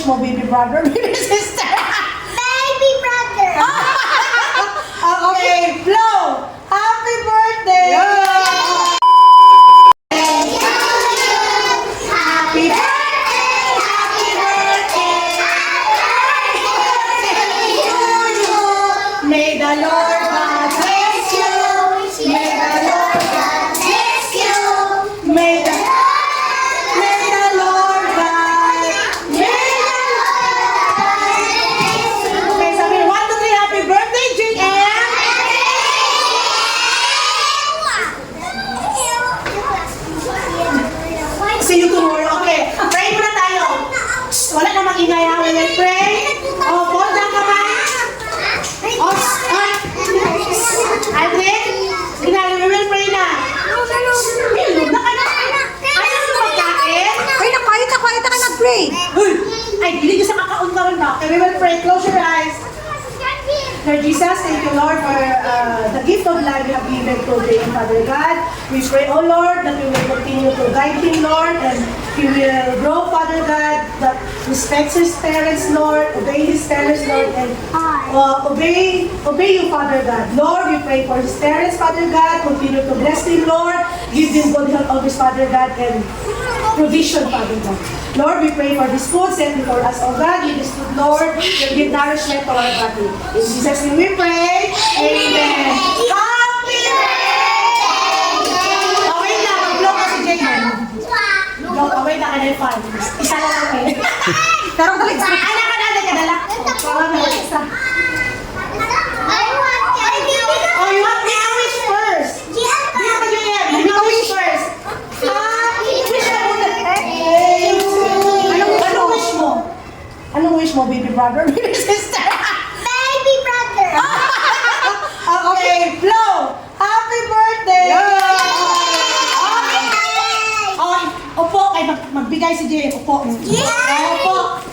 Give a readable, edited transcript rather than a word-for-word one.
wish mo, baby brother, baby sister? Baby brother. Okay, Flo, happy birthday! Happy birthday, happy birthday, May the Lord God bless you. May the Lord God bless you. May the Lord God. Okay, sabi 1, 2, 3, happy birthday, JM! See you tomorrow. Okay, pray muna tayo. Wala na mag-ingay ha. We will pray. Oh, hold down kamay. Oh, Alvin, we will pray na. Pilog na ka na. Ayaw mo magkain? Ay, nakahit ka nag-pray. Uy! Ay, hindi ka sa kakaon ka rin ba? Okay, we will pray. Close your eyes. Lord Jesus, thank you, Lord, for the gift of life you have given to Jane, Father God. We pray, oh Lord, that you will continue to guide him, Lord, and he will grow, Father God, that respects his parents, Lord, obey his parents, Lord, and obey you, Father God. Lord, we pray for his parents, Father God. Continue to bless him, Lord. Give him good health, always, Father God, and provision, Father God. Lord, we pray for this food sent before us, oh God. Give this food, Lord, will give nourishment to our body. In Jesus' name we pray. Amen. Happy birthday! Away na, mag-vlog ka si Jacob. Vlog, away na ka na yung fan. Isa lang ako eh. Tarong talaga. Anak ka na, kadala. Parang na isa. Oh, you want me to wish first? Di ba Jacob? Make a wish first. Wish ka muna. Anong wish mo? Anong wish mo, baby brother, baby sister? Baby brother. Okay, Flo, happy birthday! Okay. Opo, kay magbigay si Jay. Opo. Yeah. Opo.